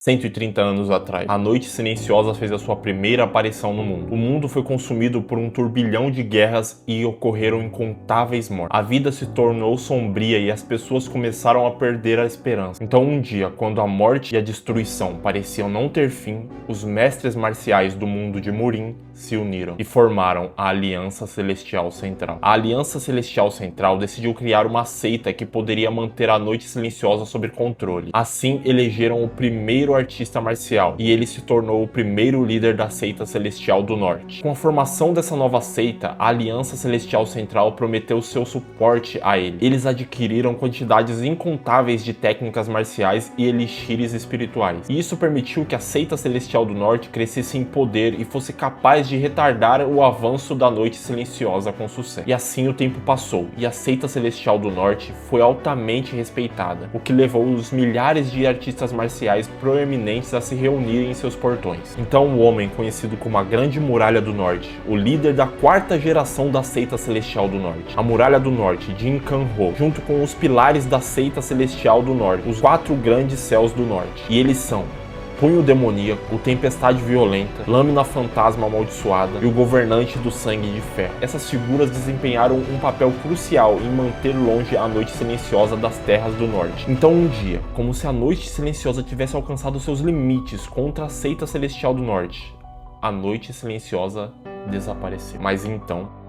130 anos atrás, a Noite Silenciosa fez a sua primeira aparição no mundo. O mundo foi consumido por um turbilhão de guerras e ocorreram incontáveis mortes. A vida se tornou sombria e as pessoas começaram a perder a esperança. Então um dia, quando a morte e a destruição pareciam não ter fim, os mestres marciais do mundo de Murim se uniram e formaram a Aliança Celestial Central. A Aliança Celestial Central decidiu criar uma seita que poderia manter a Noite Silenciosa sob controle. Assim, elegeram o primeiro artista marcial e ele se tornou o primeiro líder da seita Celestial do Norte. Com a formação dessa nova seita, a Aliança Celestial Central prometeu seu suporte a ele. Eles adquiriram quantidades incontáveis de técnicas marciais e elixires espirituais. E isso permitiu que a seita Celestial do Norte crescesse em poder e fosse capaz de retardar o avanço da Noite Silenciosa com sucesso. E assim o tempo passou e a seita Celestial do Norte foi altamente respeitada, o que levou os milhares de artistas marciais proeminentes a se reunirem em seus portões. Então o homem conhecido como a Grande Muralha do Norte, o líder da quarta geração da seita Celestial do Norte, a Muralha do Norte, Jin Kan-ho, junto com os pilares da seita Celestial do Norte, os 4 grandes céus do Norte. E eles são Punho Demoníaco, o Tempestade Violenta, Lâmina Fantasma Amaldiçoada e o Governante do Sangue de Ferro. Essas figuras desempenharam um papel crucial em manter longe a Noite Silenciosa das Terras do Norte. Então um dia, como se a Noite Silenciosa tivesse alcançado seus limites contra a seita Celestial do Norte, a Noite Silenciosa desapareceu. Mas então...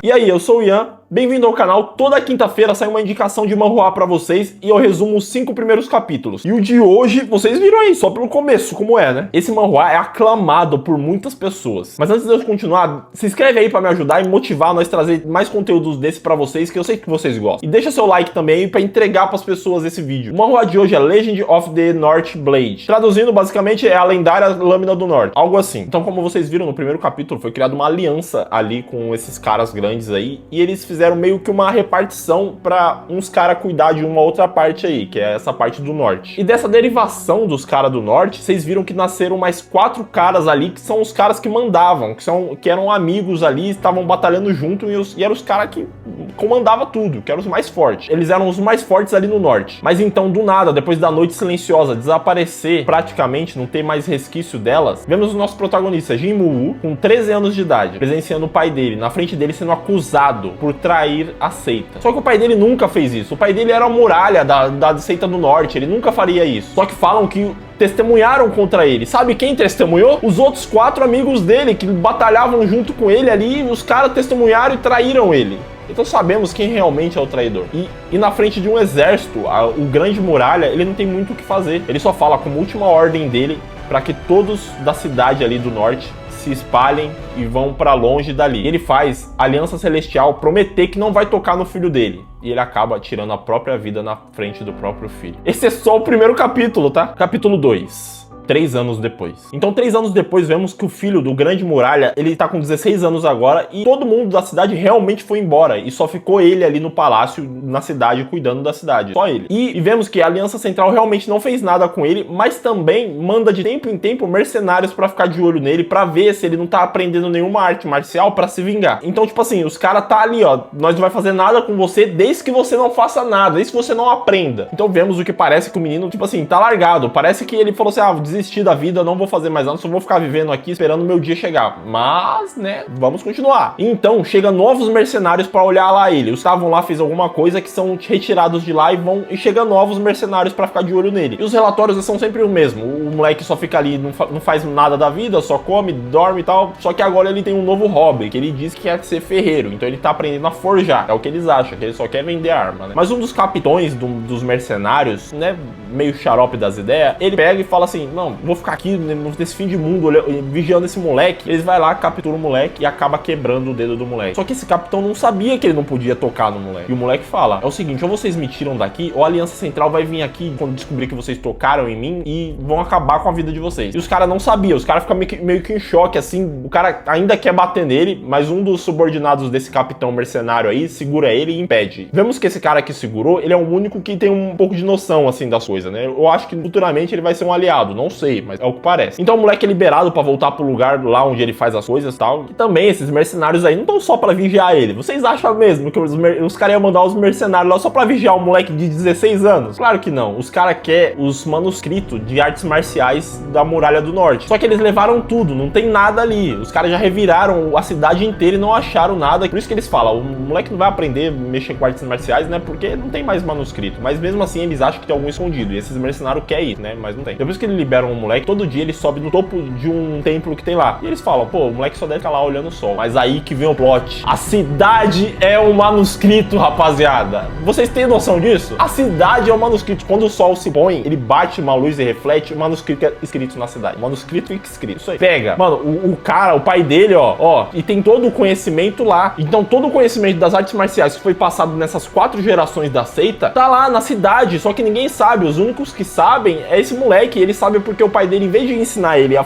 E aí, eu sou o Ian, bem-vindo ao canal. Toda quinta-feira sai uma indicação de manhwa pra vocês e eu resumo os 5 primeiros capítulos. E o de hoje, vocês viram aí, só pelo começo, como é, né? Esse manhwa é aclamado por muitas pessoas. Mas antes de eu continuar, se inscreve aí pra me ajudar e motivar a nós trazer mais conteúdos desse pra vocês, que eu sei que vocês gostam. E deixa seu like também aí pra entregar pras pessoas esse vídeo. O manhwa de hoje é Legend of the North Blade. Traduzindo, basicamente, é a lendária Lâmina do Norte. Algo assim. Então, como vocês viram no primeiro capítulo, foi criada uma aliança ali com esses caras grandes aí, e eles fizeram meio que uma repartição para uns caras cuidar de uma outra parte aí, que é essa parte do norte. E dessa derivação dos caras do norte, vocês viram que nasceram mais 4 caras ali, que são os caras que mandavam, que eram amigos ali, estavam batalhando junto, e eram os caras que comandavam tudo, que eram os mais fortes. Eles eram os mais fortes ali no norte. Mas então, do nada, depois da Noite Silenciosa desaparecer, praticamente, não ter mais resquício delas, vemos o nosso protagonista, Jin Woo, com 13 anos de idade, presenciando o pai dele, na frente dele sendo acusado por trair a seita. Só que o pai dele nunca fez isso. O pai dele era a muralha da seita do norte. Ele nunca faria isso. Só que falam que testemunharam contra ele. Sabe quem testemunhou? Os outros 4 amigos dele que batalhavam junto com ele ali. Os caras testemunharam e traíram ele. Então sabemos quem realmente é o traidor. E na frente de um exército, o Grande Muralha, ele não tem muito o que fazer. Ele só fala como última ordem dele para que todos da cidade ali do norte se espalhem e vão pra longe dali. Ele faz a Aliança Celestial prometer que não vai tocar no filho dele. E ele acaba tirando a própria vida na frente do próprio filho. Esse é só o primeiro capítulo, tá? Capítulo 2. 3 anos depois. Então, 3 anos depois, vemos que o filho do Grande Muralha, ele tá com 16 anos agora e todo mundo da cidade realmente foi embora. E só ficou ele ali no palácio, na cidade, cuidando da cidade. Só ele. E vemos que a Aliança Central realmente não fez nada com ele, mas também manda de tempo em tempo mercenários pra ficar de olho nele, pra ver se ele não tá aprendendo nenhuma arte marcial pra se vingar. Então, tipo assim, os caras tá ali, ó, nós não vai fazer nada com você desde que você não faça nada, desde que você não aprenda. Então, vemos o que parece que o menino, tipo assim, tá largado. Parece que ele falou assim, desistir da vida, não vou fazer mais nada, só vou ficar vivendo aqui esperando o meu dia chegar. Mas, né, vamos continuar. E então, chega novos mercenários pra olhar lá ele. Os estavam lá, fez alguma coisa que são retirados de lá e chega novos mercenários pra ficar de olho nele. E os relatórios são sempre o mesmo. O moleque só fica ali, não faz nada da vida, só come, dorme e tal. Só que agora ele tem um novo hobby, que ele diz que quer ser ferreiro. Então ele tá aprendendo a forjar. É o que eles acham, que ele só quer vender arma, né? Mas um dos capitões dos mercenários, né, meio xarope das ideias, ele pega e fala assim, não, vou ficar aqui nesse fim de mundo vigiando esse moleque. Eles vai lá, captura o moleque e acaba quebrando o dedo do moleque. Só que esse capitão não sabia que ele não podia tocar no moleque. E o moleque fala, é o seguinte, ou vocês me tiram daqui, ou a Aliança Central vai vir aqui quando descobrir que vocês tocaram em mim e vão acabar com a vida de vocês. E os caras não sabiam, os caras ficam meio que em choque, assim, o cara ainda quer bater nele, mas um dos subordinados desse capitão mercenário aí segura ele e impede. Vemos que esse cara que segurou, ele é o único que tem um pouco de noção, assim, das coisas, né? Eu acho que futuramente ele vai ser um aliado, não sei, mas é o que parece. Então o moleque é liberado pra voltar pro lugar lá onde ele faz as coisas e tal. E também esses mercenários aí não estão só pra vigiar ele. Vocês acham mesmo que os caras iam mandar os mercenários lá só pra vigiar um moleque de 16 anos? Claro que não. Os caras querem os manuscritos de artes marciais da Muralha do Norte. Só que eles levaram tudo, não tem nada ali. Os caras já reviraram a cidade inteira e não acharam nada. Por isso que eles falam, o moleque não vai aprender a mexer com artes marciais, né? Porque não tem mais manuscrito. Mas mesmo assim eles acham que tem algum escondido. E esses mercenários querem ir, né? Mas não tem. Depois que eles liberam o moleque, todo dia ele sobe no topo de um templo que tem lá. E eles falam, pô, o moleque só deve ficar lá olhando o sol. Mas aí que vem o plot. A cidade é um manuscrito, rapaziada. Vocês têm noção disso? A cidade é um manuscrito. Quando o sol se põe, ele bate uma luz e reflete, o manuscrito é escrito na cidade. Manuscrito e escrito. Isso aí. Pega. Mano, o cara, o pai dele, ó, e tem todo o conhecimento lá. Então todo o conhecimento das artes marciais que foi passado nessas 4 gerações da seita, tá lá na cidade, só que ninguém sabe. Os únicos que sabem é esse moleque. Ele sabe porque o pai dele, em vez de ensinar ele a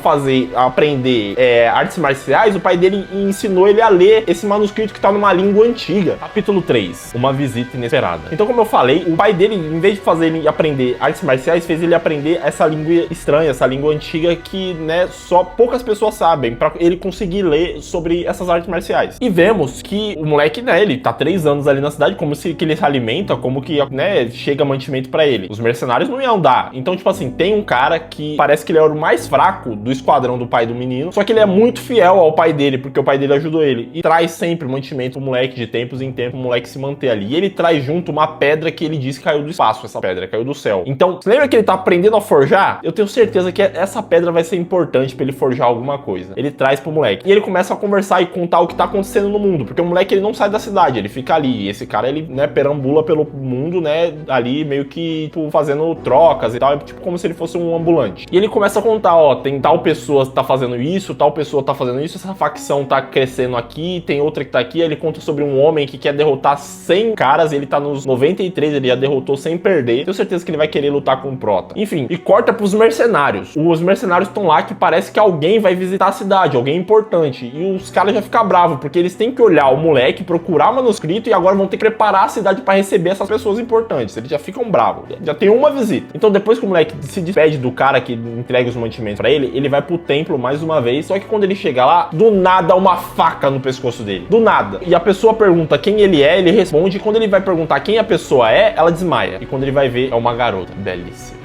aprender artes marciais, o pai dele ensinou ele a ler esse manuscrito que tá numa língua antiga. Capítulo 3. Uma visita inesperada. Então, como eu falei, o pai dele, em vez de fazer ele aprender artes marciais, fez ele aprender essa língua estranha, essa língua antiga que, né, só poucas pessoas sabem, pra ele conseguir ler sobre essas artes marciais. E vemos que o moleque, né, ele tá 3 anos ali na cidade, como se que ele se alimenta, como que, né, chega mantimento pra ele. Os mercenários não iam dar. Então, tipo assim, tem um cara que parece que ele era o mais fraco do esquadrão do pai do menino, só que ele é muito fiel ao pai dele, porque o pai dele ajudou ele. E traz sempre mantimento pro moleque de tempos em tempos, o moleque se manter ali. E ele traz junto uma pedra que ele disse que caiu do espaço, essa pedra caiu do céu. Então, você lembra que ele tá aprendendo a forjar? Eu tenho certeza que essa pedra vai ser importante pra ele forjar alguma coisa. Ele traz pro moleque. E ele começa a conversar e contar o que tá acontecendo no mundo, porque o moleque, ele não sai da cidade, ele fica ali. E esse cara, ele, né, perambula pelo mundo, né, ali meio que, tipo, fazendo trocas e tal, é tipo como se ele fosse um ambulante. E ele começa a contar, ó, tem tal pessoa que tá fazendo isso, tal pessoa tá fazendo isso, essa facção tá crescendo aqui, tem outra que tá aqui. Aí ele conta sobre um homem que quer derrotar 100 caras, ele tá nos 93, ele já derrotou sem perder. Tenho certeza que ele vai querer lutar com o Prota. Enfim, e corta pros mercenários. Os mercenários estão lá que parece que alguém vai visitar a cidade, alguém importante. E os caras já ficam bravos, porque eles têm que olhar o moleque, procurar o manuscrito e agora vão ter que preparar a cidade pra receber essas pessoas importantes. Eles já ficam bravos. Já tem uma visita. Então depois que o moleque se despede do cara que entrega os mantimentos pra ele, ele vai pro templo mais uma vez. Só que quando ele chega lá, do nada uma faca no pescoço dele. Do nada. E a pessoa pergunta quem ele é, ele responde. E quando ele vai perguntar quem a pessoa é, ela desmaia. E quando ele vai ver, é uma garota. Belíssima.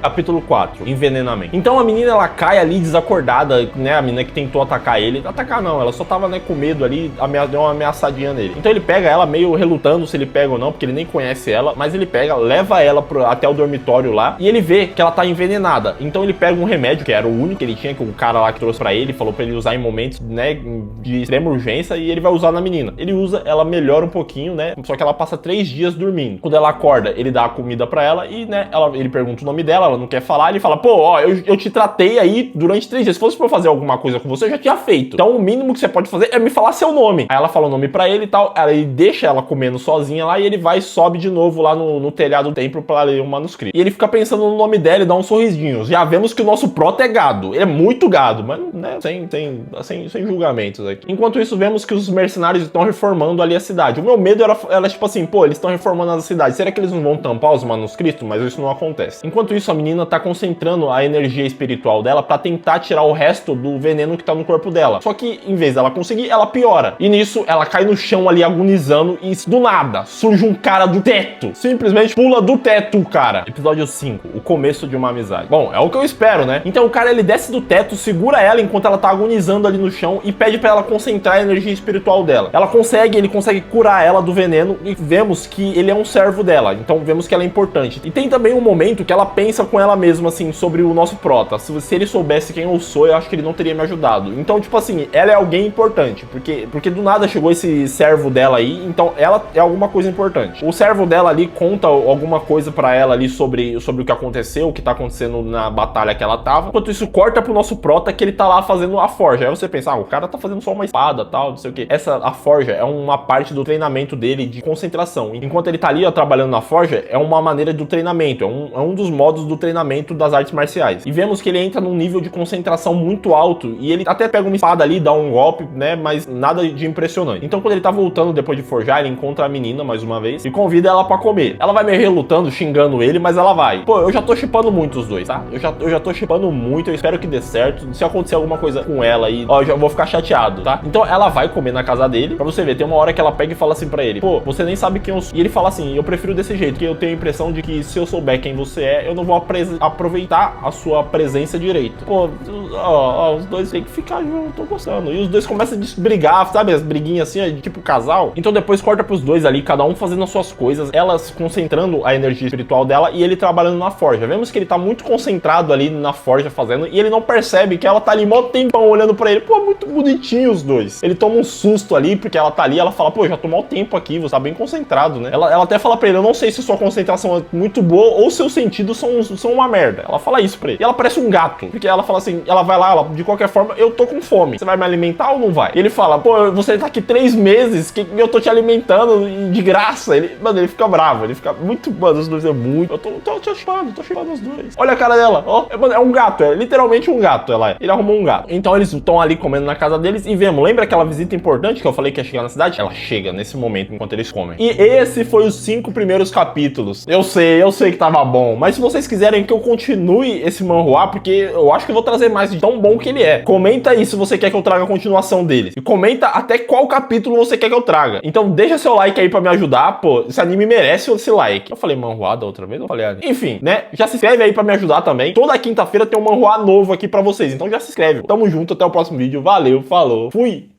Capítulo 4, envenenamento. Então a menina, ela cai ali desacordada, né, a menina que tentou atacar ele. Atacar não, ela só tava, né, com medo ali, deu uma ameaçadinha nele. Então ele pega ela meio relutando se ele pega ou não, porque ele nem conhece ela, mas ele pega, leva ela até o dormitório lá, e ele vê que ela tá envenenada. Então ele pega um remédio, que era o único que ele tinha, que o cara lá que trouxe pra ele, falou pra ele usar em momentos, né, de extrema urgência, e ele vai usar na menina. Ele usa, ela melhora um pouquinho, né, só que ela passa 3 dias dormindo. Quando ela acorda, ele dá a comida pra ela, e, né, ele pergunta o nome dela, ela não quer falar, ele fala, pô, ó, eu te tratei aí durante 3 dias, se fosse pra eu fazer alguma coisa com você, eu já tinha feito. Então o mínimo que você pode fazer é me falar seu nome. Aí ela fala o nome pra ele e tal, ele deixa ela comendo sozinha lá, e ele vai e sobe de novo lá no telhado do templo pra ler um manuscrito. E ele fica pensando no nome dela e dá um sorrisinho. Já vemos que o nosso prota é gado, ele é muito gado, mas, né, sem julgamentos aqui. Enquanto isso, vemos que os mercenários estão reformando ali a cidade. O meu medo era tipo assim, pô, eles estão reformando a cidade, será que eles não vão tampar os manuscritos? Mas isso não acontece. Enquanto isso, a menina tá concentrando a energia espiritual dela pra tentar tirar o resto do veneno que tá no corpo dela. Só que, em vez dela conseguir, ela piora. E nisso, ela cai no chão ali agonizando e, do nada, surge um cara do teto. Simplesmente pula do teto o cara. Episódio 5, o começo de uma amizade. Bom, é o que eu espero, né? Então o cara, ele desce do teto, segura ela enquanto ela tá agonizando ali no chão e pede pra ela concentrar a energia espiritual dela. Ele consegue curar ela do veneno e vemos que ele é um servo dela. Então vemos que ela é importante. E tem também um momento que ela pensa com ela mesma, assim, sobre o nosso prota. Se ele soubesse quem eu sou, eu acho que ele não teria me ajudado. Então, tipo assim, ela é alguém importante, porque do nada chegou esse servo dela aí, então ela é alguma coisa importante. O servo dela ali conta alguma coisa pra ela ali sobre o que aconteceu, o que tá acontecendo na batalha que ela tava. Enquanto isso, corta pro nosso prota que ele tá lá fazendo a forja. Aí você pensa, o cara tá fazendo só uma espada, tal, não sei o que. A forja é uma parte do treinamento dele de concentração. Enquanto ele tá ali, ó, trabalhando na forja, é uma maneira do treinamento, é um dos modos do treinamento das artes marciais. E vemos que ele entra num nível de concentração muito alto e ele até pega uma espada ali, dá um golpe, né, mas nada de impressionante. Então quando ele tá voltando depois de forjar, ele encontra a menina mais uma vez e convida ela pra comer. Ela vai meio relutando, xingando ele, mas ela vai. Pô, eu já tô shippando muito os dois, tá? Eu já tô shippando muito, eu espero que dê certo. Se acontecer alguma coisa com ela aí, ó, eu já vou ficar chateado, tá? Então ela vai comer na casa dele, pra você ver, tem uma hora que ela pega e fala assim pra ele, pô, você nem sabe quem eu sou. E ele fala assim, eu prefiro desse jeito, porque eu tenho a impressão de que se eu souber quem você é, eu não vou aproveitar a sua presença direito. Pô, ó, os dois têm que ficar juntos, tô gostando. E os dois começam a brigar, sabe? As briguinhas assim, de tipo casal. Então depois corta pros dois ali, cada um fazendo as suas coisas, ela se concentrando a energia espiritual dela e ele trabalhando na forja. Vemos que ele tá muito concentrado ali na forja fazendo e ele não percebe que ela tá ali mó tempão olhando pra ele. Pô, muito bonitinho os dois. Ele toma um susto ali, porque ela tá ali, ela fala, pô, já tô mó tempo aqui, você tá bem concentrado, né? Ela até fala pra ele, eu não sei se sua concentração é muito boa ou seus sentidos são uma merda. Ela fala isso pra ele. E ela parece um gato, porque ela fala assim, ela vai lá, de qualquer forma, eu tô com fome. Você vai me alimentar ou não vai? E ele fala, pô, você tá aqui 3 meses, que eu tô te alimentando de graça. Mano, ele fica bravo, ele fica muito, mano, os dois é muito. Eu tô chipando os dois. Olha a cara dela, ó. Mano, é um gato, é literalmente um gato, ele arrumou um gato. Então eles estão ali comendo na casa deles e vemos, lembra aquela visita importante que eu falei que ia chegar na cidade? Ela chega nesse momento enquanto eles comem. E esse foi os 5 primeiros capítulos. Eu sei que tava bom, mas se vocês quiserem que eu continue esse manhwa, porque eu acho que eu vou trazer mais de tão bom que ele é. Comenta aí se você quer que eu traga a continuação dele. E comenta até qual capítulo você quer que eu traga. Então deixa seu like aí pra me ajudar, pô, esse anime merece esse like. Eu falei manhwa da outra vez, eu falei anime. Enfim, né, já se inscreve aí pra me ajudar também. Toda quinta-feira tem um manhwa novo aqui pra vocês, então já se inscreve. Tamo junto, até o próximo vídeo, valeu, falou, fui!